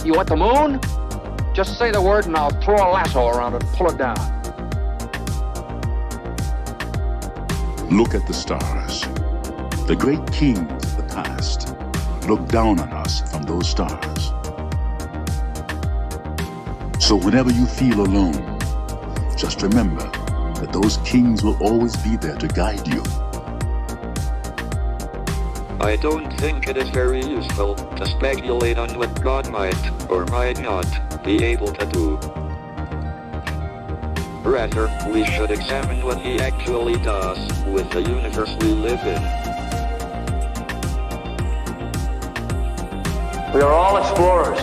You want the moon? Just say the word and I'll throw a lasso around it and pull it down. Look at the stars. The great kings of the past look down on us from those stars. So whenever you feel alone, just remember that those kings will always be there to guide you. I don't think it is very useful to speculate on what God might or might not be able to do. Rather, we should examine what he actually does with the universe we live in. We are all explorers,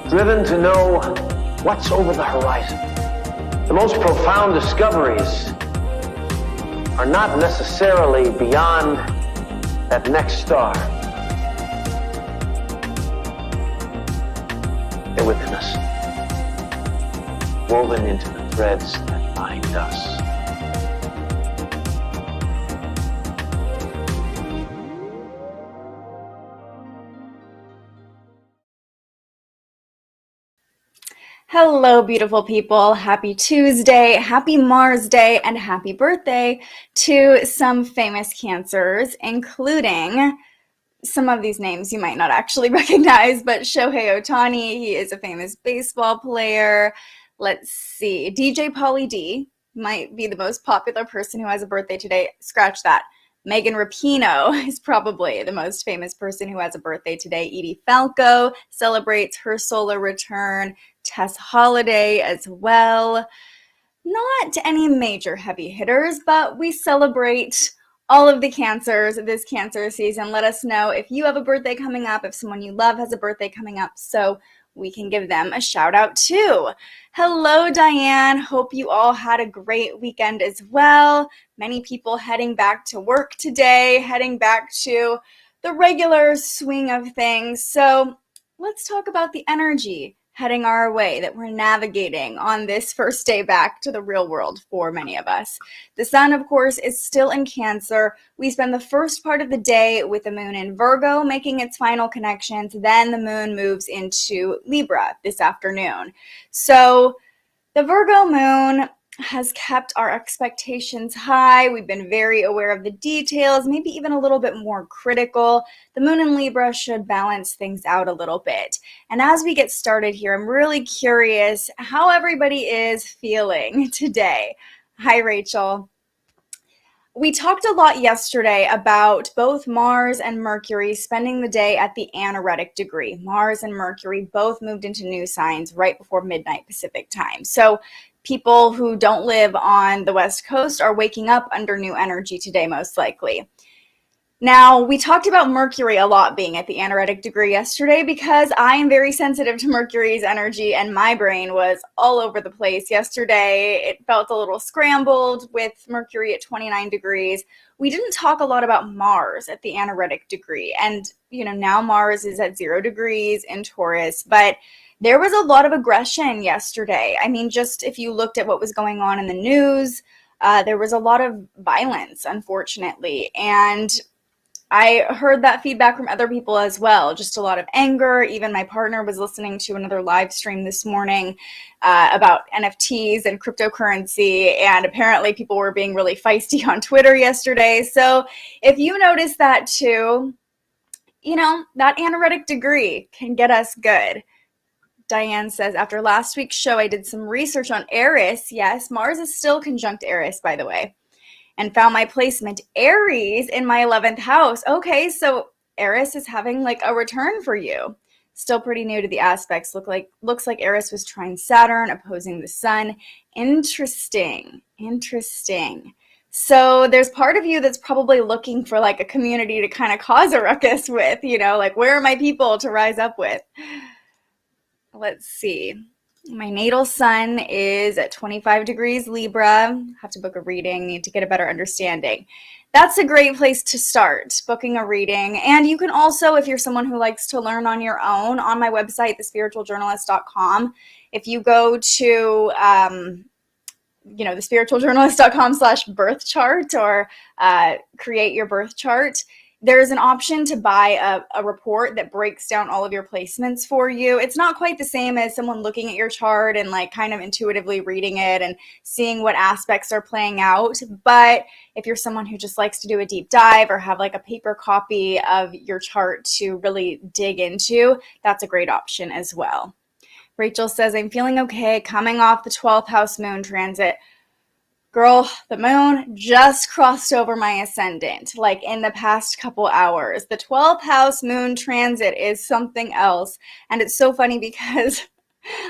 driven to know what's over the horizon. The most profound discoveries are not necessarily beyond that next star. They're within us, woven into the threads that bind us. Hello, beautiful people. Happy Tuesday, happy Mars Day, and happy birthday to some famous Cancers, including some of these names you might not actually recognize, but Shohei Ohtani, he is a famous baseball player. Let's see, DJ Pauly D might be the most popular person who has a birthday today. Scratch that. Megan Rapinoe is probably the most famous person who has a birthday today. Edie Falco celebrates her solar return. Tess Holiday as well. Not any major heavy hitters, but we celebrate all of the Cancers this Cancer season. Let us know if you have a birthday coming up, if someone you love has a birthday coming up, so we can give them a shout out too. Hello, Diane. Hope you all had a great weekend as well. Many people heading back to work today, heading back to the regular swing of things. So let's talk about the energy heading our way that we're navigating on this first day back to the real world for many of us. The sun, of course, is still in Cancer. We spend the first part of the day with the moon in Virgo making its final connections. Then the moon moves into Libra this afternoon. So the Virgo moon has kept our expectations high. We've been very aware of the details, maybe even a little bit more critical. The moon in Libra should balance things out a little bit. And as we get started here, I'm really curious how everybody is feeling today. Hi, Rachel. We talked a lot yesterday about both Mars and Mercury spending the day at the anaretic degree. Mars and Mercury both moved into new signs right before midnight Pacific time. So people who don't live on the West Coast are waking up under new energy today, most likely. Now, we talked about Mercury a lot being at the anaretic degree yesterday because I am very sensitive to Mercury's energy and my brain was all over the place yesterday. It felt a little scrambled with Mercury at 29 degrees. We didn't talk a lot about Mars at the anaretic degree. And, now Mars is at 0 degrees in Taurus, but there was a lot of aggression yesterday. I mean, just if you looked at what was going on in the news, there was a lot of violence, unfortunately. And I heard that feedback from other people as well, just a lot of anger. Even my partner was listening to another live stream this morning about NFTs and cryptocurrency, and apparently people were being really feisty on Twitter yesterday. So if you notice that too, that anaretic degree can get us good. Diane says, after last week's show, I did some research on Eris. Yes, Mars is still conjunct Eris, by the way, and found my placement Aries in my 11th house. Okay, so Eris is having like a return for you. Still pretty new to the aspects. Looks like Eris was trine Saturn, opposing the sun. Interesting. So there's part of you that's probably looking for like a community to kind of cause a ruckus with, like where are my people to rise up with? Let's see. My natal sun is at 25 degrees Libra. Have to book a reading, need to get a better understanding. That's a great place to start, booking a reading. And you can also, if you're someone who likes to learn on your own, on my website, thespiritualjournalist.com, if you go to, thespiritualjournalist.com/birth chart or create your birth chart, There's an option to buy a report that breaks down all of your placements for you. It's not quite the same as someone looking at your chart and like kind of intuitively reading it and seeing what aspects are playing out. But if you're someone who just likes to do a deep dive or have like a paper copy of your chart to really dig into, that's a great option as well. Rachel says, I'm feeling okay coming off the 12th house moon transit. Girl, the moon just crossed over my ascendant, like in the past couple hours. The 12th house moon transit is something else. And it's so funny because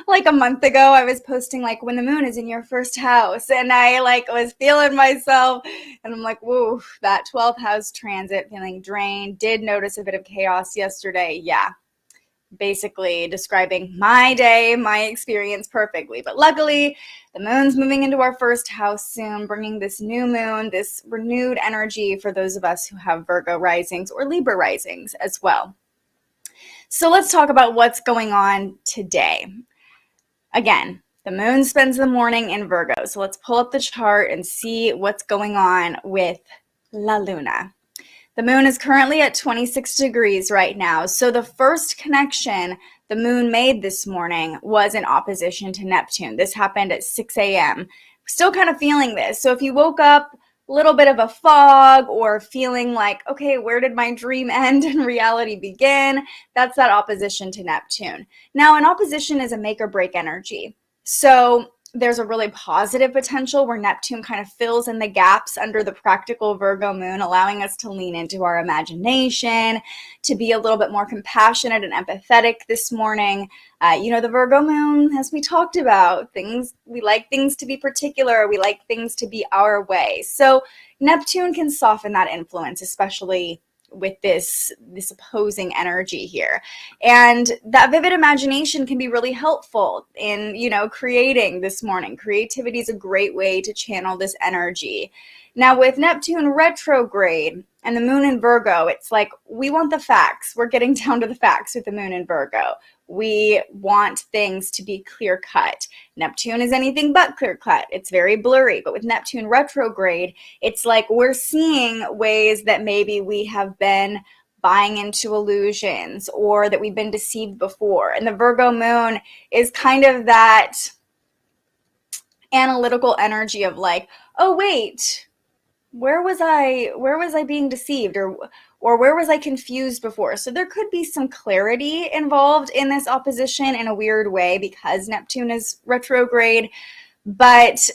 like a month ago, I was posting like when the moon is in your first house, and I like was feeling myself, and I'm like, whoa, that 12th house transit, feeling drained. Did notice a bit of chaos yesterday. Yeah. Basically describing my day, my experience perfectly. But luckily, the moon's moving into our first house soon, bringing this new moon, this renewed energy for those of us who have Virgo risings or Libra risings as well. So let's talk about what's going on today. Again, the moon spends the morning in Virgo. So let's pull up the chart and see what's going on with La Luna. The moon is currently at 26 degrees right now. So the first connection the moon made this morning was in opposition to Neptune. This happened at 6 a.m. Still kind of feeling this. So if you woke up a little bit of a fog or feeling like, okay, where did my dream end and reality begin? That's that opposition to Neptune. Now, an opposition is a make or break energy. So there's a really positive potential where Neptune kind of fills in the gaps under the practical Virgo moon, allowing us to lean into our imagination, to be a little bit more compassionate and empathetic this morning. The Virgo moon, as we talked about, we like things to be particular. We like things to be our way. So Neptune can soften that influence, especially with this opposing energy here. And that vivid imagination can be really helpful in, creating this morning. Creativity is a great way to channel this energy. Now with Neptune retrograde and the moon in Virgo, it's like we want the facts. We're getting down to the facts with the moon in Virgo. We want things to be clear cut. Neptune is anything but clear cut. It's very blurry. But with Neptune retrograde, it's like we're seeing ways that maybe we have been buying into illusions or that we've been deceived before. And the Virgo moon is kind of that analytical energy of like, oh, wait, where was I being deceived or where was I confused before? So there could be some clarity involved in this opposition in a weird way because Neptune is retrograde. But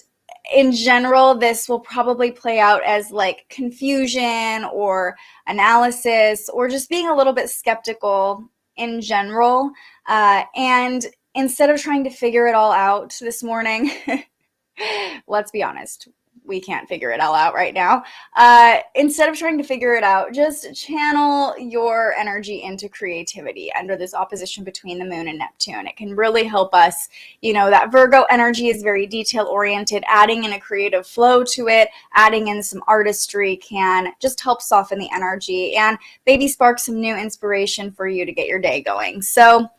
in general, this will probably play out as like confusion or analysis or just being a little bit skeptical in general. And instead of trying to figure it all out this morning, let's be honest, we can't figure it all out right now. Instead of trying to figure it out, just channel your energy into creativity under this opposition between the moon and Neptune. It can really help us. That Virgo energy is very detail oriented. Adding in a creative flow to it, adding in some artistry can just help soften the energy and maybe spark some new inspiration for you to get your day going. So,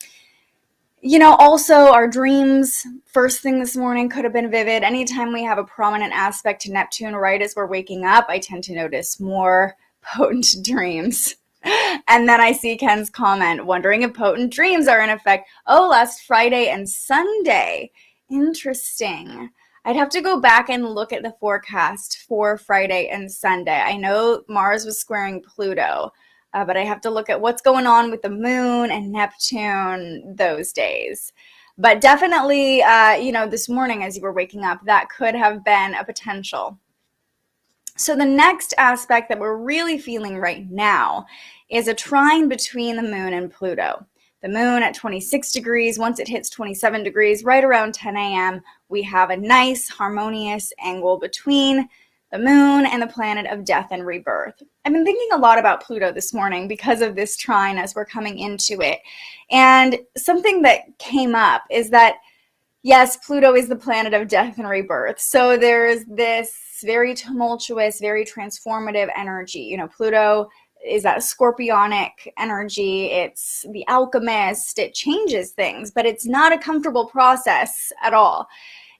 also our dreams first thing this morning could have been vivid. Anytime we have a prominent aspect to Neptune right as we're waking up, I tend to notice more potent dreams. And then I see Ken's comment, wondering if potent dreams are in effect. Oh, last Friday and Sunday. Interesting. I'd have to go back and look at the forecast for Friday and Sunday. I know Mars was squaring Pluto. But I have to look at what's going on with the moon and Neptune those days. But definitely, this morning as you were waking up, that could have been a potential. So the next aspect that we're really feeling right now is a trine between the moon and Pluto. The moon at 26 degrees, once it hits 27 degrees, right around 10 a.m., we have a nice harmonious angle between the moon and the planet of death and rebirth. I've been thinking a lot about Pluto this morning because of this trine as we're coming into it. And something that came up is that, yes, Pluto is the planet of death and rebirth. So there's this very tumultuous, very transformative energy. Pluto is that scorpionic energy. It's the alchemist. It changes things, but it's not a comfortable process at all.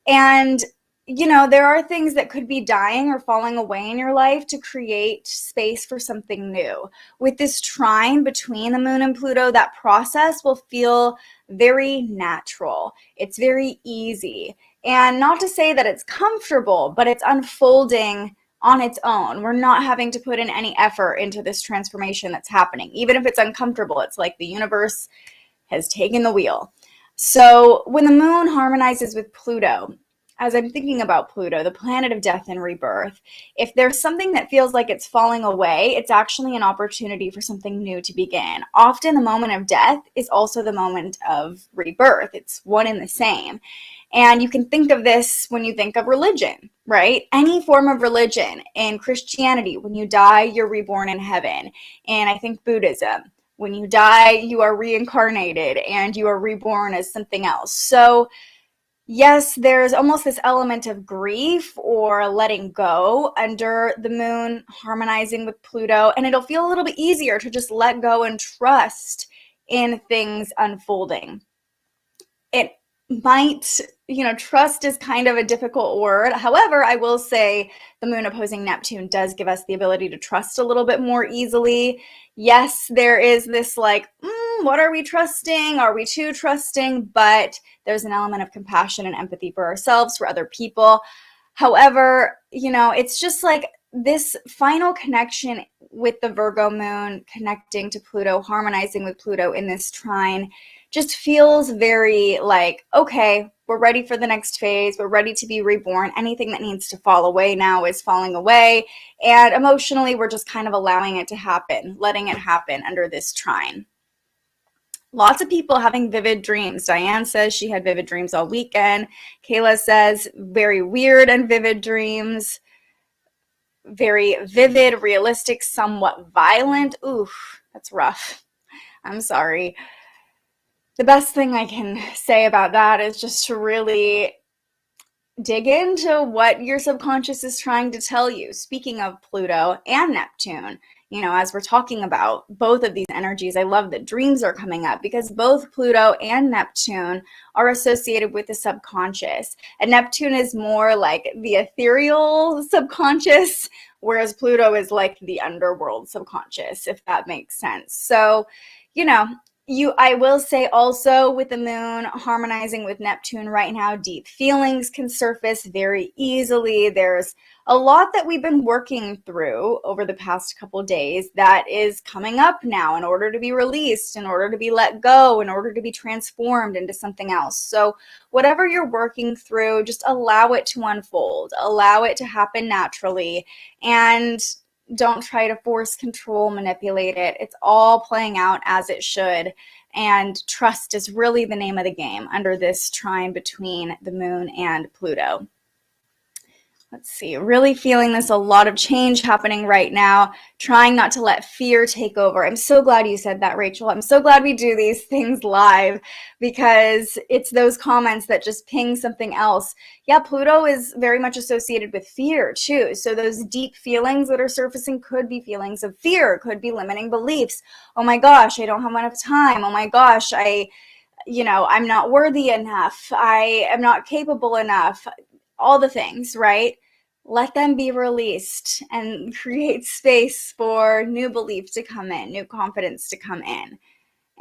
And there are things that could be dying or falling away in your life to create space for something new. With this trine between the moon and Pluto, that process will feel very natural. It's very easy. And not to say that it's comfortable, but it's unfolding on its own. We're not having to put in any effort into this transformation that's happening. Even if it's uncomfortable, it's like the universe has taken the wheel. So when the moon harmonizes with Pluto, as I'm thinking about Pluto, the planet of death and rebirth, if there's something that feels like it's falling away, it's actually an opportunity for something new to begin. Often the moment of death is also the moment of rebirth. It's one and the same. And you can think of this when you think of religion, right? Any form of religion. In Christianity, when you die, you're reborn in heaven. And I think Buddhism, when you die, you are reincarnated and you are reborn as something else. So yes, there's almost this element of grief or letting go under the moon harmonizing with Pluto, and it'll feel a little bit easier to just let go and trust in things unfolding. It might, trust is kind of a difficult word. However, I will say the moon opposing Neptune does give us the ability to trust a little bit more easily. Yes, there is this what are we trusting? Are we too trusting? But there's an element of compassion and empathy for ourselves, for other people. However, it's just like this final connection with the Virgo moon connecting to Pluto, harmonizing with Pluto in this trine, just feels very like, okay, we're ready for the next phase. We're ready to be reborn. Anything that needs to fall away now is falling away. And emotionally, we're just kind of allowing it to happen, letting it happen under this trine. Lots of people having vivid dreams. Diane says she had vivid dreams all weekend. Kayla says very weird and vivid dreams. Very vivid, realistic, somewhat violent. Oof, that's rough. I'm sorry. The best thing I can say about that is just to really dig into what your subconscious is trying to tell you. Speaking of Pluto and Neptune, as we're talking about both of these energies, I love that dreams are coming up because both Pluto and Neptune are associated with the subconscious. And Neptune is more like the ethereal subconscious, whereas Pluto is like the underworld subconscious, if that makes sense. So, I will say also with the moon harmonizing with Neptune right now, deep feelings can surface very easily. There's a lot that we've been working through over the past couple of days that is coming up now in order to be released, in order to be let go, in order to be transformed into something else. So whatever you're working through, just allow it to unfold, allow it to happen naturally, and don't try to force, control, manipulate it. It's all playing out as it should. And trust is really the name of the game under this trine between the moon and Pluto. Let's see, really feeling this, a lot of change happening right now, trying not to let fear take over. I'm so glad you said that, Rachel. I'm so glad we do these things live because it's those comments that just ping something else. Yeah, Pluto is very much associated with fear too. So those deep feelings that are surfacing could be feelings of fear, could be limiting beliefs. Oh my gosh, I don't have enough time. Oh my gosh, I'm not worthy enough. I am not capable enough. All the things, right? Let them be released and create space for new belief to come in, new confidence to come in.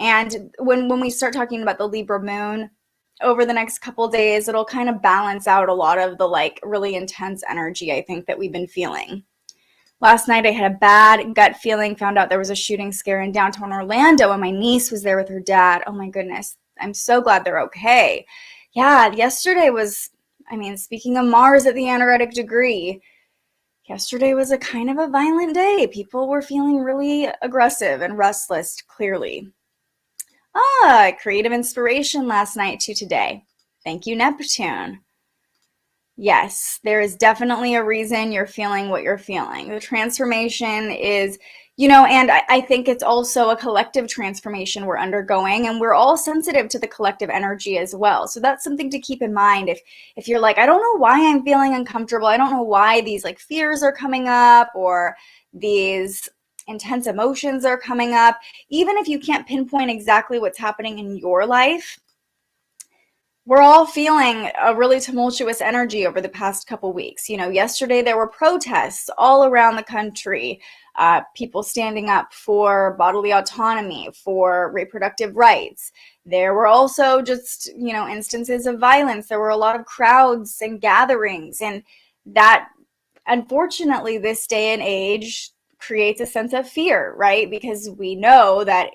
And when we start talking about the Libra moon over the next couple days, it'll kind of balance out a lot of the really intense energy I think that we've been feeling. Last night I had a bad gut feeling, found out there was a shooting scare in downtown Orlando and my niece was there with her dad. Oh my goodness. I'm so glad they're okay. Yeah, yesterday was, speaking of Mars at the anaretic degree, yesterday was a kind of a violent day. People were feeling really aggressive and restless, clearly. Creative inspiration last night to today. Thank you, Neptune. Yes, there is definitely a reason you're feeling what you're feeling. The transformation is, and I think it's also a collective transformation we're undergoing, and we're all sensitive to the collective energy as well. So that's something to keep in mind. If you're like, I don't know why I'm feeling uncomfortable. I don't know why these fears are coming up or these intense emotions are coming up. Even if you can't pinpoint exactly what's happening in your life, we're all feeling a really tumultuous energy over the past couple weeks. Yesterday there were protests all around the country, people standing up for bodily autonomy, for reproductive rights. There were also just, instances of violence. There were a lot of crowds and gatherings, and that, unfortunately, this day and age creates a sense of fear, right? Because we know that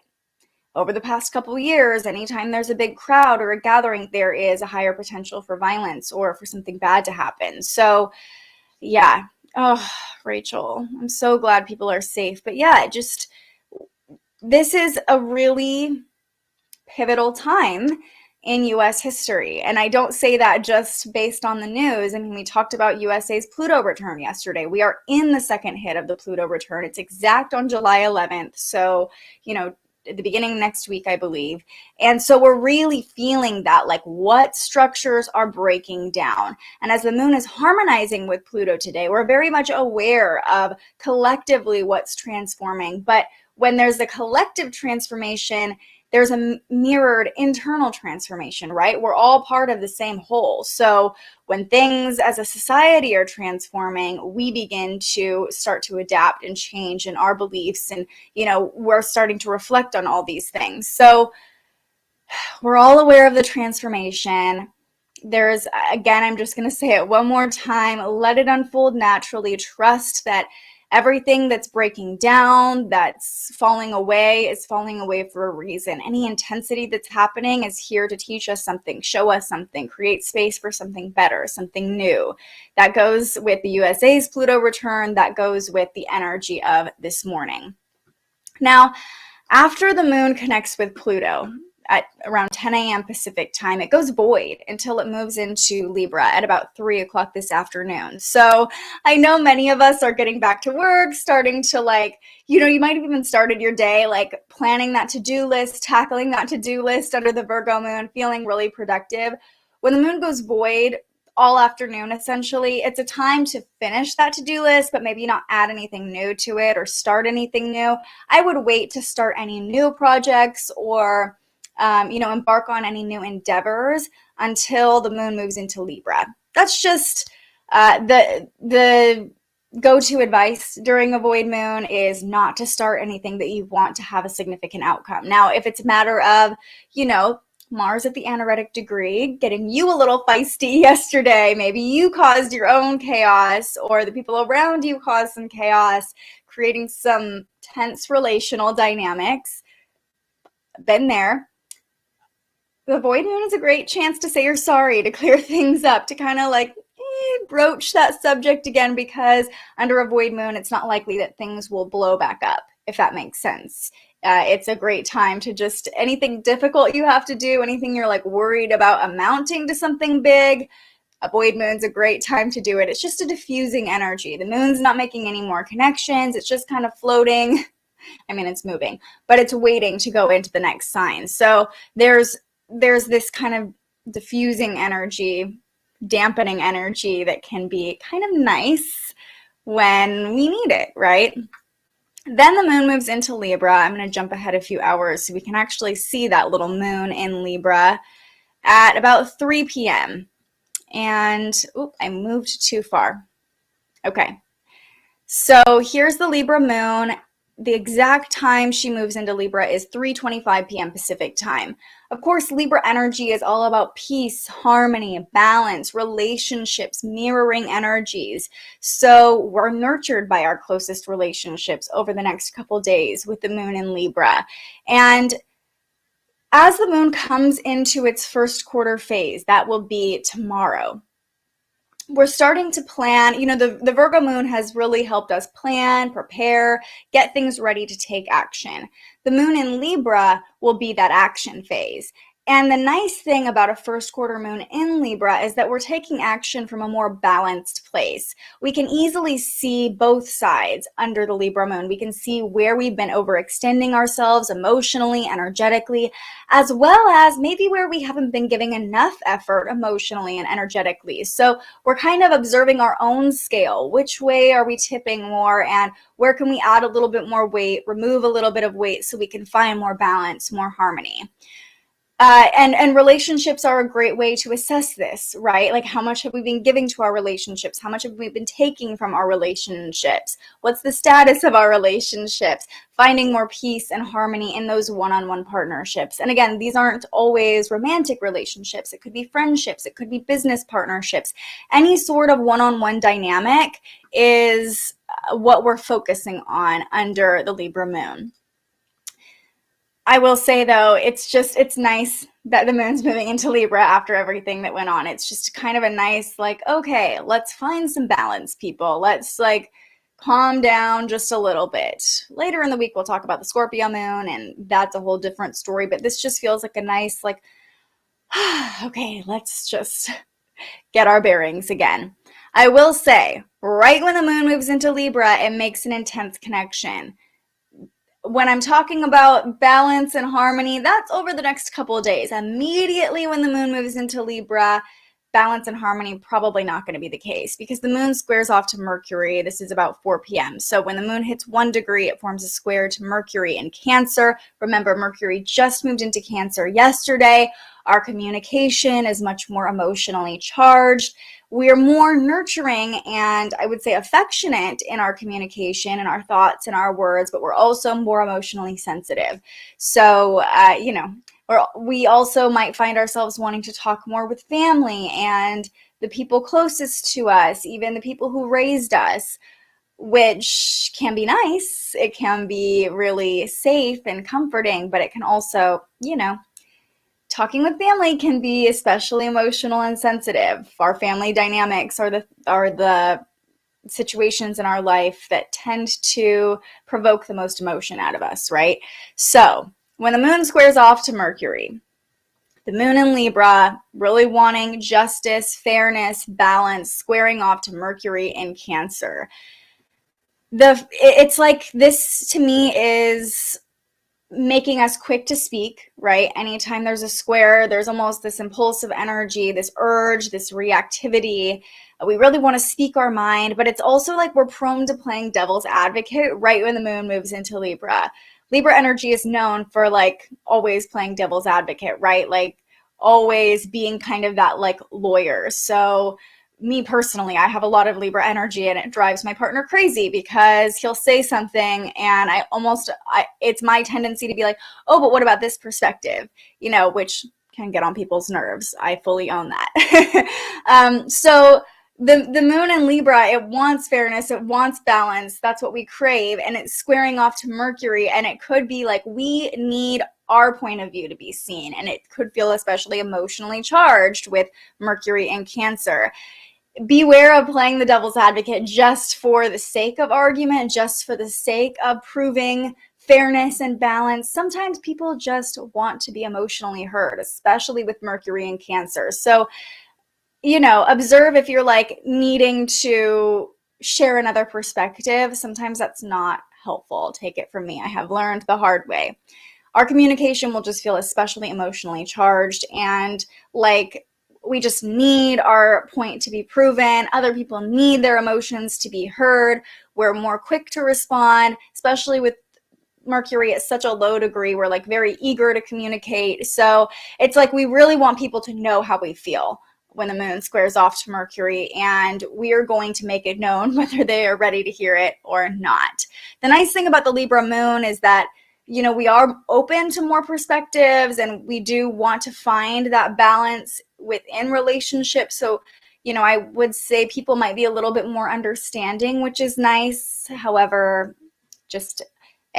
over the past couple of years, anytime there's a big crowd or a gathering, there is a higher potential for violence or for something bad to happen. So, yeah. Oh, Rachel, I'm so glad people are safe. But yeah, this is a really pivotal time in U.S. history. And I don't say that just based on the news. I mean, we talked about USA's Pluto return yesterday. We are in the second hit of the Pluto return. It's exact on July 11th. So, at the beginning of next week, I believe. And so we're really feeling that, like, what structures are breaking down. And as the moon is harmonizing with Pluto today, we're very much aware of collectively what's transforming. But when there's a collective transformation, there's a mirrored internal transformation, right? We're all part of the same whole. So when things as a society are transforming, we begin to start to adapt and change in our beliefs. And, we're starting to reflect on all these things. So we're all aware of the transformation. Again, I'm just going to say it one more time, let it unfold naturally. Trust that everything that's breaking down, that's falling away, is falling away for a reason. Any intensity that's happening is here to teach us something, show us something, create space for something better, something new. That goes with the USA's Pluto return. That goes with the energy of this morning. Now, after the moon connects with Pluto at around 10 a.m. Pacific time, it goes void until it moves into Libra at about 3 o'clock this afternoon. So I know many of us are getting back to work, starting to you might have even started your day planning that to-do list, tackling that to-do list under the Virgo moon, feeling really productive. When the moon goes void all afternoon, essentially, it's a time to finish that to-do list, but maybe not add anything new to it or start anything new. I would wait to start any new projects or embark on any new endeavors until the moon moves into Libra. That's just the go-to advice during a void moon, is not to start anything that you want to have a significant outcome. Now, if it's a matter of, Mars at the anaretic degree, getting you a little feisty yesterday, maybe you caused your own chaos or the people around you caused some chaos, creating some tense relational dynamics, been there. The void moon is a great chance to say you're sorry, to clear things up, to kind of broach that subject again, because under a void moon, it's not likely that things will blow back up, if that makes sense. It's a great time to just, anything difficult you have to do, anything you're worried about amounting to something big, a void moon's a great time to do it. It's just a diffusing energy. The moon's not making any more connections. It's just kind of floating. I mean, it's moving, but it's waiting to go into the next sign. So there's this kind of diffusing energy, dampening energy that can be kind of nice when we need it, right? Then the moon moves into Libra. I'm going to jump ahead a few hours so we can actually see that little moon in Libra at about 3 p.m. And, I moved too far. Okay. So here's the Libra moon. The exact time she moves into Libra is 3:25 p.m. Pacific time. Of course, Libra energy is all about peace, harmony, balance, relationships, mirroring energies. So we're nurtured by our closest relationships over the next couple days with the moon in Libra. And as the moon comes into its first quarter phase, that will be tomorrow, we're starting to plan. The Virgo moon has really helped us plan, prepare, get things ready to take action. The moon in Libra will be that action phase. And the nice thing about a first quarter moon in Libra is that we're taking action from a more balanced place. We can easily see both sides under the Libra moon. We can see where we've been overextending ourselves emotionally, energetically, as well as maybe where we haven't been giving enough effort emotionally and energetically. So we're kind of observing our own scale. Which way are we tipping more, and where can we add a little bit more weight, remove a little bit of weight so we can find more balance, more harmony? And relationships are a great way to assess this, right? Like, how much have we been giving to our relationships? How much have we been taking from our relationships? What's the status of our relationships? Finding more peace and harmony in those one-on-one partnerships. And again, these aren't always romantic relationships. It could be friendships. It could be business partnerships. Any sort of one-on-one dynamic is what we're focusing on under the Libra moon. I will say, though, it's nice that the moon's moving into Libra after everything that went on. It's just kind of a nice, like, okay, let's find some balance, people. Let's, like, calm down just a little bit. Later in the week, we'll talk about the Scorpio moon, and that's a whole different story. But this just feels like a nice, like, okay, let's just get our bearings again. I will say, right when the moon moves into Libra, it makes an intense connection. When I'm talking about balance and harmony, that's over the next couple of days. Immediately when the moon moves into Libra, balance and harmony probably not going to be the case because the moon squares off to Mercury. This is about 4 p.m. So when the moon hits 1 degree, it forms a square to Mercury in Cancer. Remember, Mercury just moved into Cancer yesterday. Our communication is much more emotionally charged. We are more nurturing and, I would say, affectionate in our communication and our thoughts and our words, but we're also more emotionally sensitive. So, we also might find ourselves wanting to talk more with family and the people closest to us, even the people who raised us, which can be nice. It can be really safe and comforting, but it can also, talking with family can be especially emotional and sensitive. Our family dynamics are the situations in our life that tend to provoke the most emotion out of us, right? So when the moon squares off to Mercury, the moon in Libra, really wanting justice, fairness, balance, squaring off to Mercury in Cancer. It's like this to me is making us quick to speak, right? Anytime there's a square, there's almost this impulsive energy, this urge, this reactivity. We really want to speak our mind, but it's also like we're prone to playing devil's advocate right when the moon moves into Libra. Libra energy is known for like always playing devil's advocate, right? Like always being kind of that like lawyer. So me personally, I have a lot of Libra energy and it drives my partner crazy because he'll say something and it's my tendency to be like, oh, but what about this perspective? Which can get on people's nerves. I fully own that. So the moon in Libra, it wants fairness, it wants balance. That's what we crave. And it's squaring off to Mercury. And it could be like, we need our point of view to be seen. And it could feel especially emotionally charged with Mercury in Cancer. Beware of playing the devil's advocate just for the sake of argument, just for the sake of proving fairness and balance. Sometimes people just want to be emotionally heard, especially with Mercury in Cancer. So, observe if you're like needing to share another perspective. Sometimes that's not helpful. Take it from me. I have learned the hard way. Our communication will just feel especially emotionally charged and like we just need our point to be proven. Other people need their emotions to be heard. We're more quick to respond, especially with Mercury at such a low degree. We're like very eager to communicate. So it's like we really want people to know how we feel when the moon squares off to Mercury, and we are going to make it known whether they are ready to hear it or not. The nice thing about the Libra moon is that we are open to more perspectives and we do want to find that balance within relationships. So, I would say people might be a little bit more understanding, which is nice. However,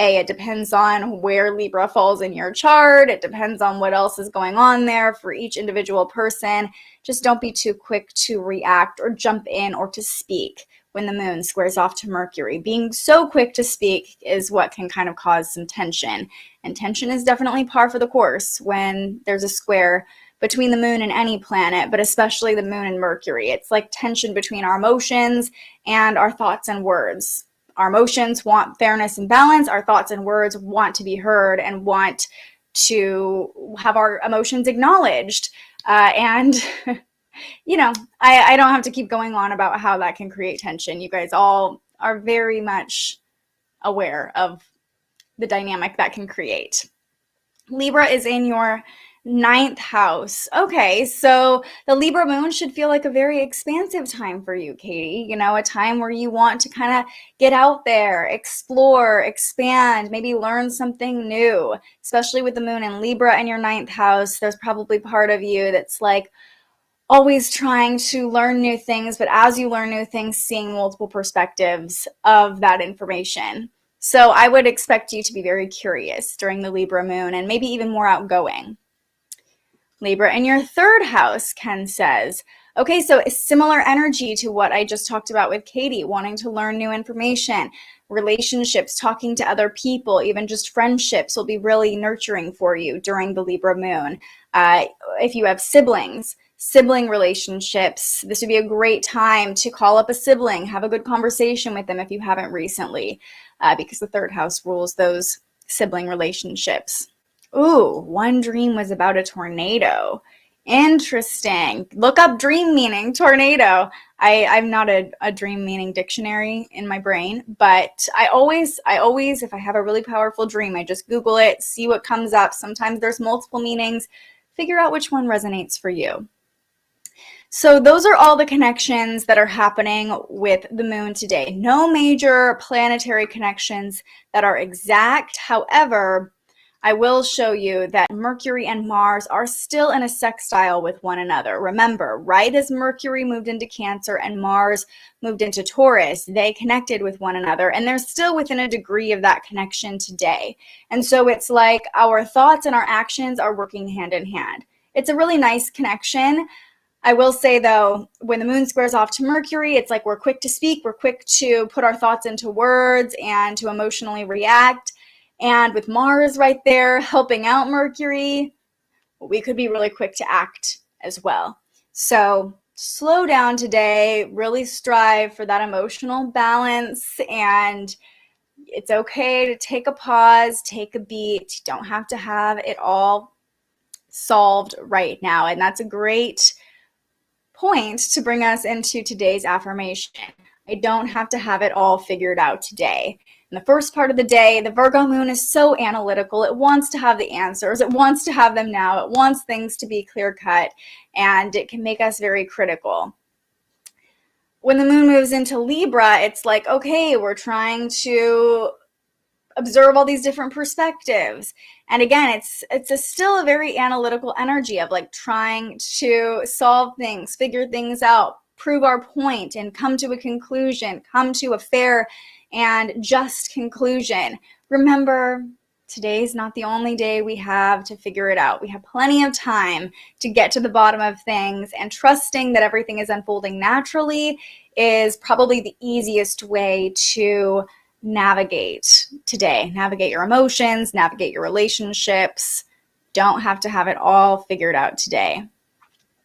it depends on where Libra falls in your chart. It depends on what else is going on there for each individual person. Just don't be too quick to react or jump in or to speak when the moon squares off to Mercury. Being so quick to speak is what can kind of cause some tension. And tension is definitely par for the course when there's a square between the moon and any planet, but especially the moon and Mercury. It's like tension between our emotions and our thoughts and words. Our emotions want fairness and balance. Our thoughts and words want to be heard and want to have our emotions acknowledged. I don't have to keep going on about how that can create tension. You guys all are very much aware of the dynamic that can create. Libra is in your Ninth house. Okay, so the Libra moon should feel like a very expansive time for you, Katie. You know, a time where you want to kind of get out there, explore, expand, maybe learn something new, especially with the moon in Libra in your ninth house. There's probably part of you that's like always trying to learn new things, but as you learn new things, seeing multiple perspectives of that information. So I would expect you to be very curious during the Libra moon and maybe even more outgoing. Libra in your third house, Ken says. Okay, so a similar energy to what I just talked about with Katie, wanting to learn new information, relationships, talking to other people, even just friendships will be really nurturing for you during the Libra moon. If you have siblings, sibling relationships, this would be a great time to call up a sibling, have a good conversation with them if you haven't recently, because the third house rules those sibling relationships. Ooh, one dream was about a tornado. Interesting. Look up dream meaning tornado. I'm not a dream meaning dictionary in my brain, but I always, if I have a really powerful dream, I just Google it, see what comes up. Sometimes there's multiple meanings. Figure out which one resonates for you. So those are all the connections that are happening with the moon today. No major planetary connections that are exact. However, I will show you that Mercury and Mars are still in a sextile with one another. Remember, right as Mercury moved into Cancer and Mars moved into Taurus, they connected with one another, and they're still within a degree of that connection today. And so it's like our thoughts and our actions are working hand in hand. It's a really nice connection. I will say, though, when the moon squares off to Mercury, it's like we're quick to speak, we're quick to put our thoughts into words and to emotionally react. And with Mars right there helping out Mercury, we could be really quick to act as well. So slow down today, really strive for that emotional balance, and it's okay to take a pause, take a beat. You don't have to have it all solved right now. And that's a great point to bring us into today's affirmation. I don't have to have it all figured out today. In the first part of the day, the Virgo moon is so analytical. It wants to have the answers. It wants to have them now. It wants things to be clear-cut, and it can make us very critical. When the moon moves into Libra, it's like, okay, we're trying to observe all these different perspectives. And again, it's still a very analytical energy of like trying to solve things, figure things out, prove our point, and come to a conclusion, come to a fair and just conclusion. Remember, today's not the only day we have to figure it out. We have plenty of time to get to the bottom of things, and trusting that everything is unfolding naturally is probably the easiest way to navigate today. Navigate your emotions, navigate your relationships. Don't have to have it all figured out today.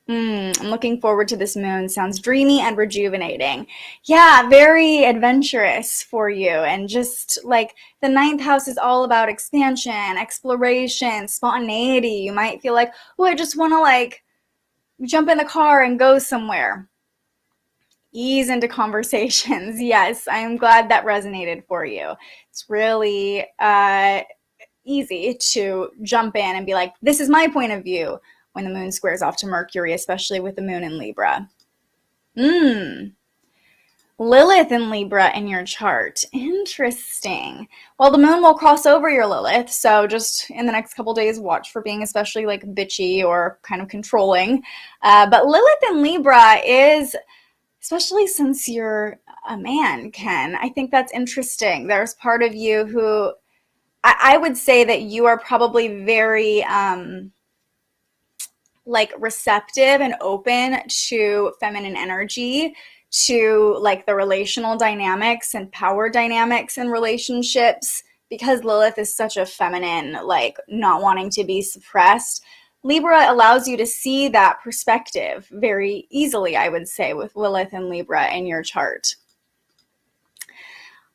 I'm looking forward to this moon. Sounds dreamy and rejuvenating. Yeah, very adventurous for you. And just like the ninth house is all about expansion, exploration, spontaneity. You might feel like, oh, I just want to like jump in the car and go somewhere. Ease into conversations. Yes, I'm glad that resonated for you. It's really easy to jump in and be like, this is my point of view when the moon squares off to Mercury, especially with the moon in Libra. Lilith in Libra in your chart. Interesting. Well, the moon will cross over your Lilith, so just in the next couple days, watch for being especially like bitchy or kind of controlling. But Lilith in Libra is, especially since you're a man, Ken, I think that's interesting. There's part of you who, I would say that you are probably very like receptive and open to feminine energy, to like the relational dynamics and power dynamics in relationships, because Lilith is such a feminine, like not wanting to be suppressed. Libra allows you to see that perspective very easily, I would say, with Lilith and Libra in your chart.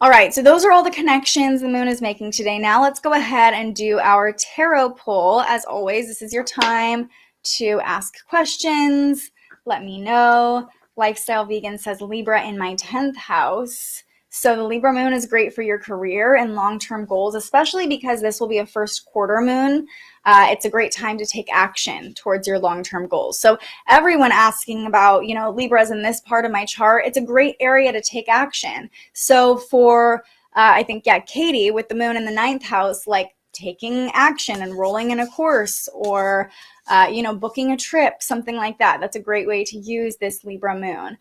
All right, so those are all the connections the moon is making today. Now let's go ahead and do our tarot pull. As always, this is your time to ask questions. Let me know. Lifestyle Vegan says Libra in my 10th house. So the Libra moon is great for your career and long-term goals, especially because this will be a first quarter moon. It's a great time to take action towards your long-term goals. So everyone asking about, Libras in this part of my chart, it's a great area to take action. So for, I think, Katie with the moon in the 9th house, like taking action, enrolling in a course, or, booking a trip, something like that. That's a great way to use this Libra moon.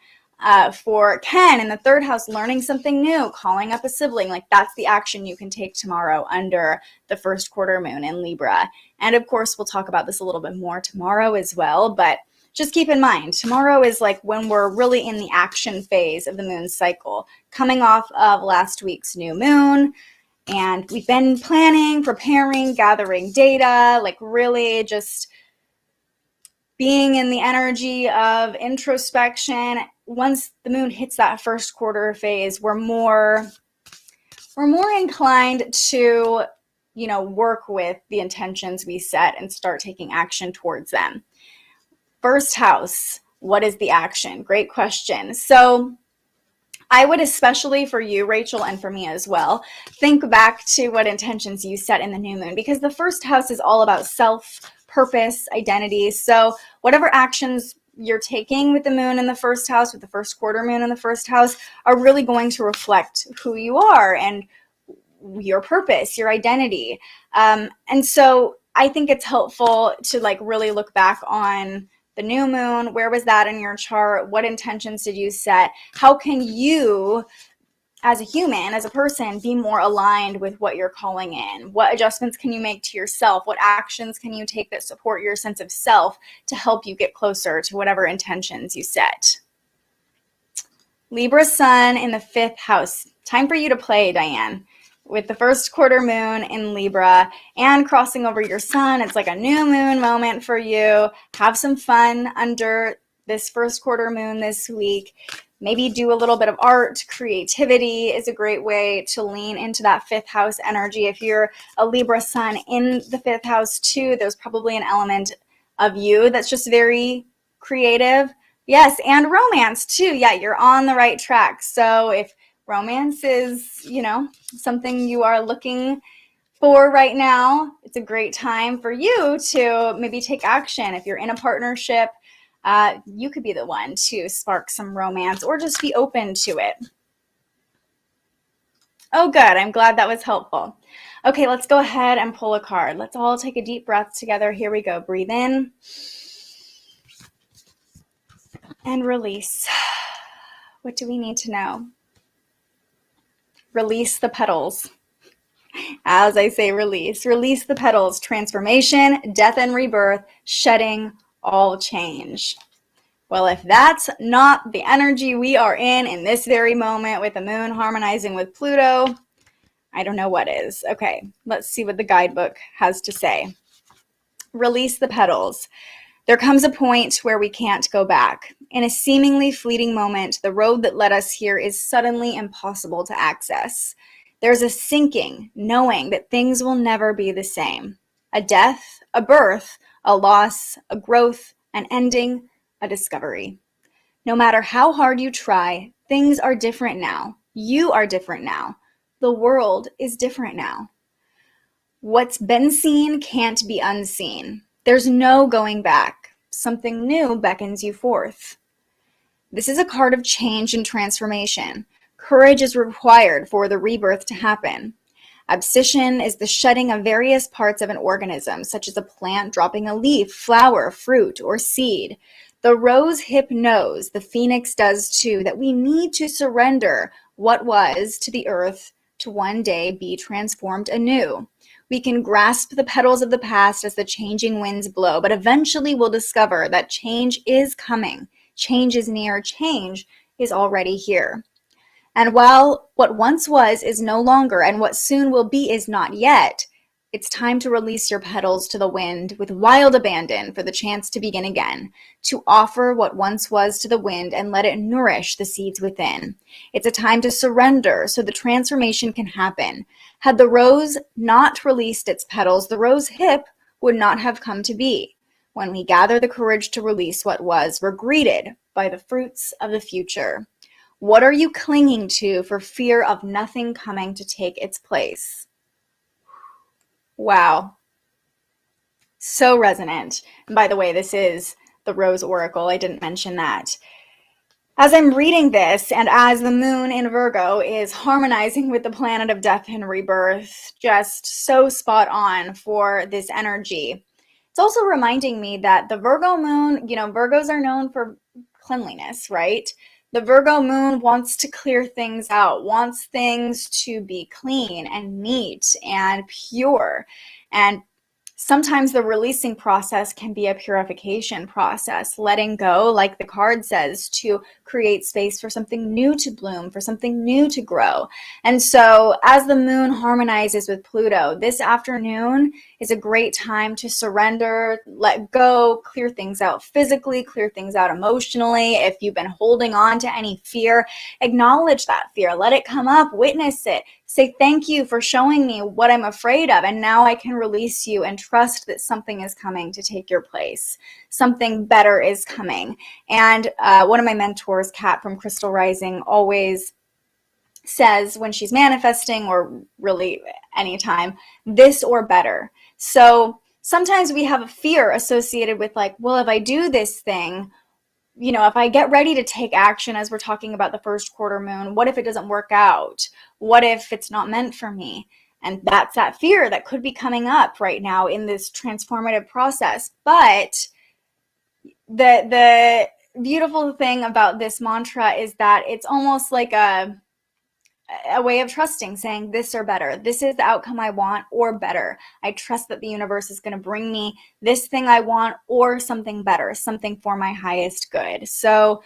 For Ken in the 3rd house, learning something new, calling up a sibling, like that's the action you can take tomorrow under the 1st quarter moon in Libra. And of course, we'll talk about this a little bit more tomorrow as well, but just keep in mind, tomorrow is like when we're really in the action phase of the moon cycle, coming off of last week's new moon. And we've been planning, preparing, gathering data, like really just being in the energy of introspection. Once the moon hits that 1st quarter phase, we're more inclined to, work with the intentions we set and start taking action towards them. 1st house, what is the action? Great question. So I would, especially for you, Rachel, and for me as well, think back to what intentions you set in the new moon, because the 1st house is all about self, purpose, identity. So whatever actions you're taking with the moon in the 1st house, with the 1st quarter moon in the 1st house, are really going to reflect who you are and your purpose, your identity. And so I think it's helpful to like really look back on the new moon. Where was that in your chart? What intentions did you set? How can you, as a human, as a person, be more aligned with what you're calling in? What adjustments can you make to yourself? What actions can you take that support your sense of self to help you get closer to whatever intentions you set? Libra sun in the 5th house. Time for you to play, Diane. With the 1st quarter moon in Libra and crossing over your sun, it's like a new moon moment for you. Have some fun under this 1st quarter moon this week. Maybe do a little bit of art. Creativity is a great way to lean into that 5th house energy. If you're a Libra sun in the 5th house too, there's probably an element of you that's just very creative. Yes, and romance too. Yeah, you're on the right track. So if romance is, something you are looking for right now, it's a great time for you to maybe take action. If you're in a partnership, you could be the one to spark some romance or just be open to it. Oh, good. I'm glad that was helpful. Okay, let's go ahead and pull a card. Let's all take a deep breath together. Here we go. Breathe in and release. What do we need to know? Release the petals. As I say, release the petals. Transformation, death and rebirth, shedding, all change. Well, if that's not the energy we are in this very moment with the moon harmonizing with Pluto, I don't know what is. Okay, let's see what the guidebook has to say. Release the petals. There comes a point where we can't go back. In a seemingly fleeting moment, the road that led us here is suddenly impossible to access. There's a sinking, knowing that things will never be the same. A death, a birth, a loss, a growth, an ending, a discovery. No matter how hard you try, things are different now. You are different now. The world is different now. What's been seen can't be unseen. There's no going back. Something new beckons you forth. This is a card of change and transformation. Courage is required for the rebirth to happen. Abscission is the shedding of various parts of an organism, such as a plant dropping a leaf, flower, fruit, or seed. The rose hip knows, the phoenix does too, that we need to surrender what was to the earth to one day be transformed anew. We can grasp the petals of the past as the changing winds blow, but eventually we'll discover that change is coming. Change is near. Change is already here. And while what once was is no longer, and what soon will be is not yet, it's time to release your petals to the wind with wild abandon for the chance to begin again, to offer what once was to the wind and let it nourish the seeds within. It's a time to surrender so the transformation can happen. Had the rose not released its petals, the rose hip would not have come to be. When we gather the courage to release what was, we're greeted by the fruits of the future. What are you clinging to for fear of nothing coming to take its place? Wow. So resonant. And by the way, this is the Rose Oracle. I didn't mention that. As I'm reading this, and as the moon in Virgo is harmonizing with the planet of death and rebirth, just so spot on for this energy. It's also reminding me that the Virgo moon, Virgos are known for cleanliness, right? The Virgo moon wants to clear things out, wants things to be clean and neat and pure. And sometimes the releasing process can be a purification process, letting go, like the card says, to create space for something new to bloom, for something new to grow. And so as the moon harmonizes with Pluto, this afternoon is a great time to surrender, let go, clear things out physically, clear things out emotionally. If you've been holding on to any fear, acknowledge that fear, let it come up, witness it. Say thank you for showing me what I'm afraid of, and now I can release you and trust that something is coming to take your place. Something better is coming. And one of my mentors, Kat from Crystal Rising, always says when she's manifesting, or really anytime, this or better. So sometimes we have a fear associated with like, well, if I do this thing, if I get ready to take action, as we're talking about the first quarter moon, what if it doesn't work out? What if it's not meant for me? And that's that fear that could be coming up right now in this transformative process. But the beautiful thing about this mantra is that it's almost like a way of trusting, saying this or better. This is the outcome I want, or better. I trust that the universe is going to bring me this thing I want, or something better, something for my highest good. So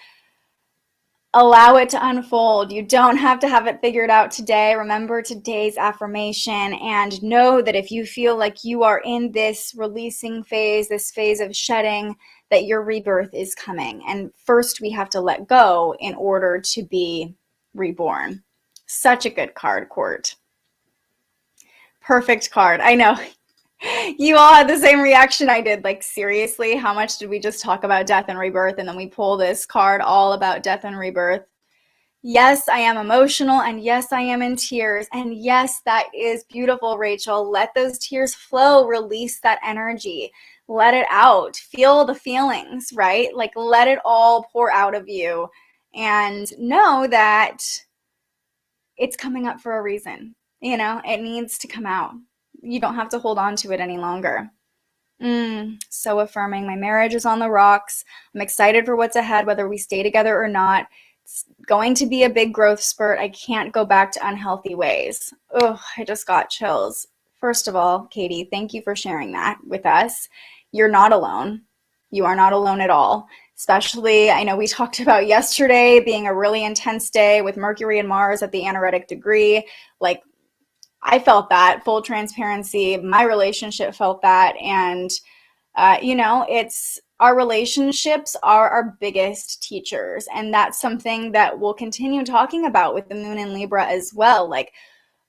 allow it to unfold. You don't have to have it figured out today. Remember today's affirmation, and know that if you feel like you are in this releasing phase, this phase of shedding, that your rebirth is coming. And first we have to let go in order to be reborn. Such a good card, Court. Perfect card. I know. You all had the same reaction I did. Like, seriously, how much did we just talk about death and rebirth? And then we pull this card all about death and rebirth. Yes, I am emotional. And yes, I am in tears. And yes, that is beautiful, Rachel. Let those tears flow. Release that energy. Let it out. Feel the feelings, right? Like, let it all pour out of you. And know that it's coming up for a reason. It needs to come out. You don't have to hold on to it any longer. So affirming. My marriage is on the rocks. I'm excited for what's ahead, whether we stay together or not. It's going to be a big growth spurt. I can't go back to unhealthy ways. Oh, I just got chills. First of all, Katie, thank you for sharing that with us. You're not alone. You are not alone at all. Especially, I know we talked about yesterday being a really intense day with Mercury and Mars at the anaretic degree. Like, I felt that, full transparency. My relationship felt that. And, it's our relationships are our biggest teachers. And that's something that we'll continue talking about with the moon in Libra as well. Like,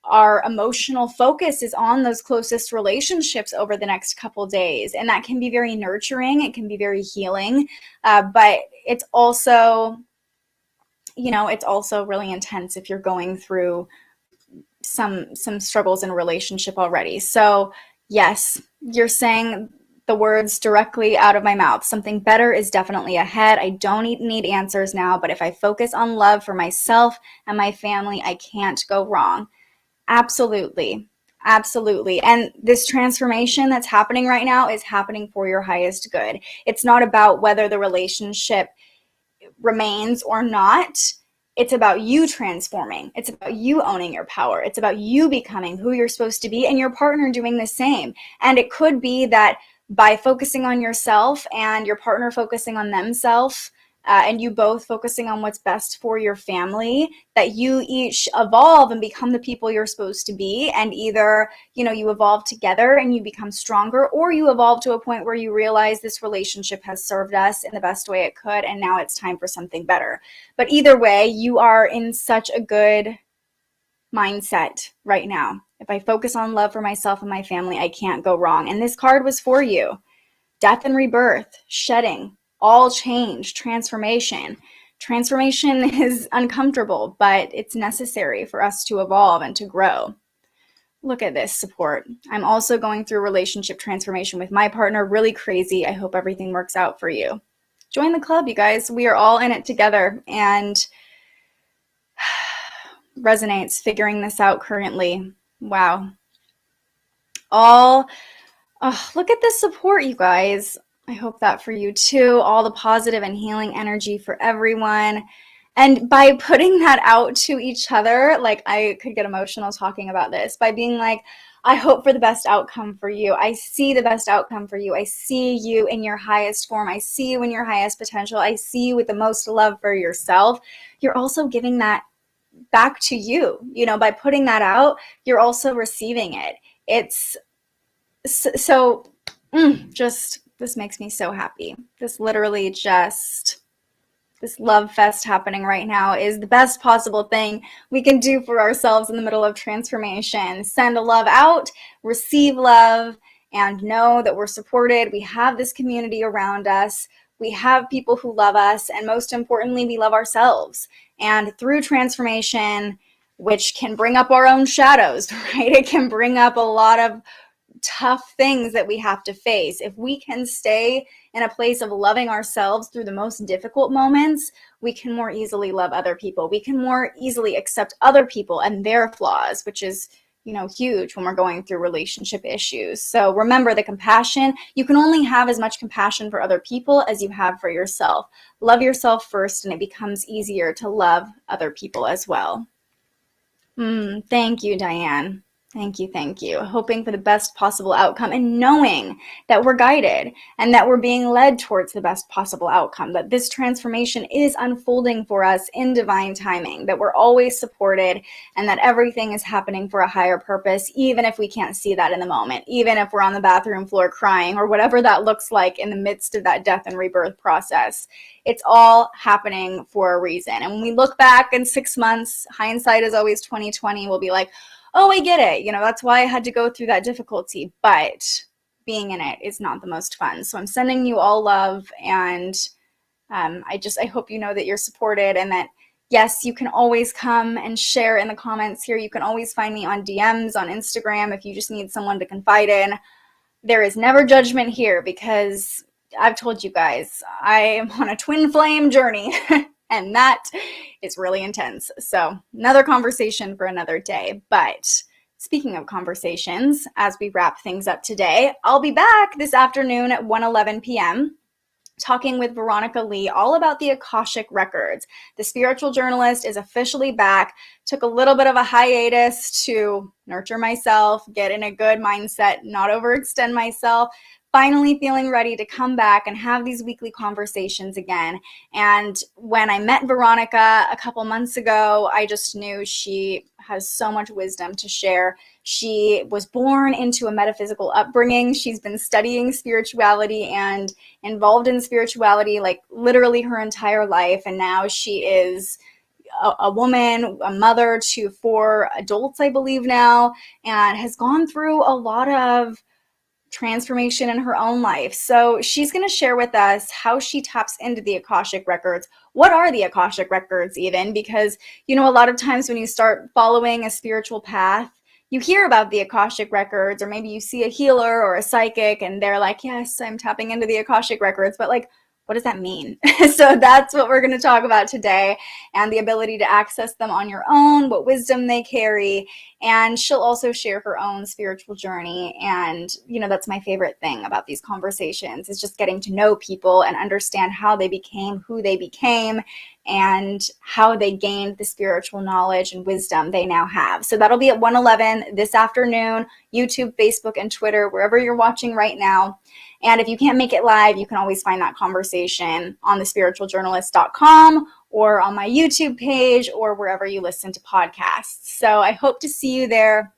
our emotional focus is on those closest relationships over the next couple days. And that can be very nurturing. It can be very healing. But it's also, it's also really intense if you're going through some struggles in a relationship already. So yes, you're saying the words directly out of my mouth. Something better is definitely ahead. I don't need answers now, but if I focus on love for myself and my family, I can't go wrong. Absolutely. Absolutely. And this transformation that's happening right now is happening for your highest good. It's not about whether the relationship remains or not. It's about you transforming. It's about you owning your power. It's about you becoming who you're supposed to be, and your partner doing the same. And it could be that by focusing on yourself and your partner focusing on themselves, and you both focusing on what's best for your family, that you each evolve and become the people you're supposed to be. And either, you evolve together and you become stronger, or you evolve to a point where you realize this relationship has served us in the best way it could, and now it's time for something better. But either way, you are in such a good mindset right now. If I focus on love for myself and my family, I can't go wrong. And this card was for you. Death and rebirth, shedding, all change, transformation. Transformation is uncomfortable, but it's necessary for us to evolve and to grow. Look at this support. I'm also going through relationship transformation with my partner. Really crazy. I hope everything works out for you. Join the club, you guys. We are all in it together, and resonates figuring this out currently. Wow. Look at this support, you guys. I hope that for you too. All the positive and healing energy for everyone. And by putting that out to each other, like, I could get emotional talking about this, by being like, I hope for the best outcome for you. I see the best outcome for you. I see you in your highest form. I see you in your highest potential. I see you with the most love for yourself. You're also giving that back to you. You know, by putting that out, you're also receiving it. It's so, just, this makes me so happy. This literally just, this love fest happening right now is the best possible thing we can do for ourselves in the middle of transformation. Send love out, receive love, and know that we're supported. We have this community around us. We have people who love us, and most importantly, we love ourselves. And through transformation, which can bring up our own shadows, right? It can bring up a lot of tough things that we have to face. If we can stay in a place of loving ourselves through the most difficult moments, we can more easily love other people. We can more easily accept other people and their flaws, which is, you know, huge when we're going through relationship issues. So remember, the compassion, you can only have as much compassion for other people as you have for yourself. Love yourself first, and it becomes easier to love other people as well. Thank you, Diane. Thank you. Hoping for the best possible outcome, and knowing that we're guided and that we're being led towards the best possible outcome, that this transformation is unfolding for us in divine timing, that we're always supported, and that everything is happening for a higher purpose, even if we can't see that in the moment, even if we're on the bathroom floor crying, or whatever that looks like in the midst of that death and rebirth process. It's all happening for a reason. And when we look back in 6 months, hindsight is always 2020, we'll be like, oh, I get it. You know, that's why I had to go through that difficulty. But being in it is not the most fun. So I'm sending you all love. And I hope you know that you're supported, and that, yes, you can always come and share in the comments here. You can always find me on DMs on Instagram if you just need someone to confide in. There is never judgment here, because I've told you guys, I am on a twin flame journey. And that is really intense. So another conversation for another day. But speaking of conversations, as we wrap things up today, I'll be back this afternoon at 1:11 p.m. talking with Veronica Lee all about the Akashic Records. The spiritual journalist is officially back. Took a little bit of a hiatus to nurture myself, get in a good mindset, not overextend myself. Finally feeling ready to come back and have these weekly conversations again. And when I met Veronica a couple months ago, I just knew she has so much wisdom to share. She was born into a metaphysical upbringing. She's been studying spirituality and involved in spirituality like literally her entire life. And now she is a woman, a mother to 4 adults, I believe now, and has gone through a lot of transformation in her own life. So she's going to share with us how she taps into the Akashic Records. What are the Akashic Records even? Because, you know, a lot of times when you start following a spiritual path, you hear about the Akashic Records, or maybe you see a healer or a psychic and they're like, yes, I'm tapping into the Akashic Records. But like, what does that mean? So that's what we're going to talk about today, and the ability to access them on your own, what wisdom they carry. And she'll also share her own spiritual journey. And, you know, that's my favorite thing about these conversations, is just getting to know people and understand how they became who they became, and how they gained the spiritual knowledge and wisdom they now have. So that'll be at 1:11 this afternoon, YouTube, Facebook, and Twitter, wherever you're watching right now. And if you can't make it live, you can always find that conversation on thespiritualjournalist.com or on my YouTube page or wherever you listen to podcasts. So I hope to see you there.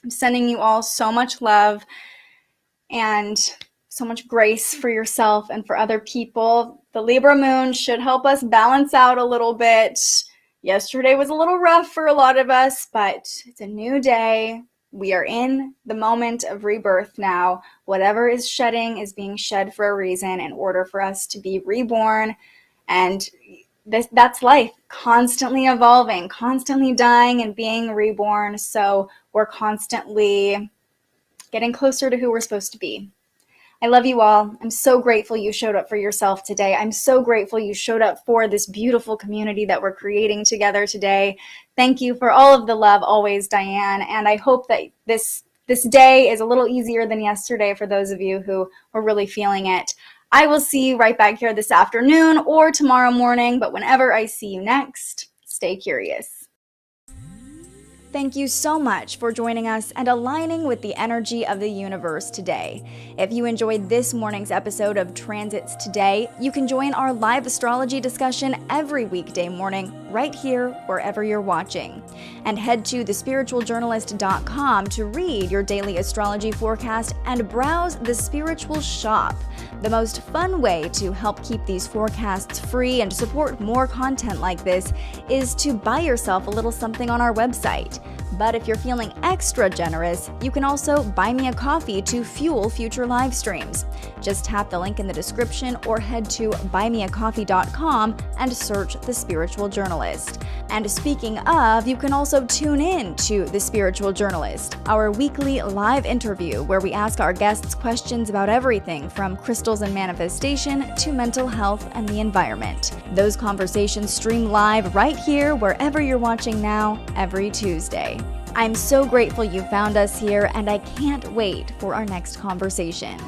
I'm sending you all so much love and so much grace for yourself and for other people. The Libra Moon should help us balance out a little bit. Yesterday was a little rough for a lot of us, but it's a new day. We are in the moment of rebirth now. Whatever is shedding is being shed for a reason, in order for us to be reborn. And that's life, constantly evolving, constantly dying and being reborn. So we're constantly getting closer to who we're supposed to be. I love you all. I'm so grateful you showed up for yourself today. I'm so grateful you showed up for this beautiful community that we're creating together today. Thank you for all of the love always, Diane. And I hope that this day is a little easier than yesterday for those of you who were really feeling it. I will see you right back here this afternoon or tomorrow morning, but whenever I see you next, stay curious. Thank you so much for joining us and aligning with the energy of the universe today. If you enjoyed this morning's episode of Transits Today, you can join our live astrology discussion every weekday morning right here wherever you're watching. And head to thespiritualjournalist.com to read your daily astrology forecast and browse the Spiritual Shop. The most fun way to help keep these forecasts free and support more content like this is to buy yourself a little something on our website. But if you're feeling extra generous, you can also buy me a coffee to fuel future live streams. Just tap the link in the description or head to buymeacoffee.com and search The Spiritual Journalist. And speaking of, you can also tune in to The Spiritual Journalist, our weekly live interview where we ask our guests questions about everything from crystals and manifestation to mental health and the environment. Those conversations stream live right here wherever you're watching now every Tuesday. I'm so grateful you found us here, and I can't wait for our next conversation.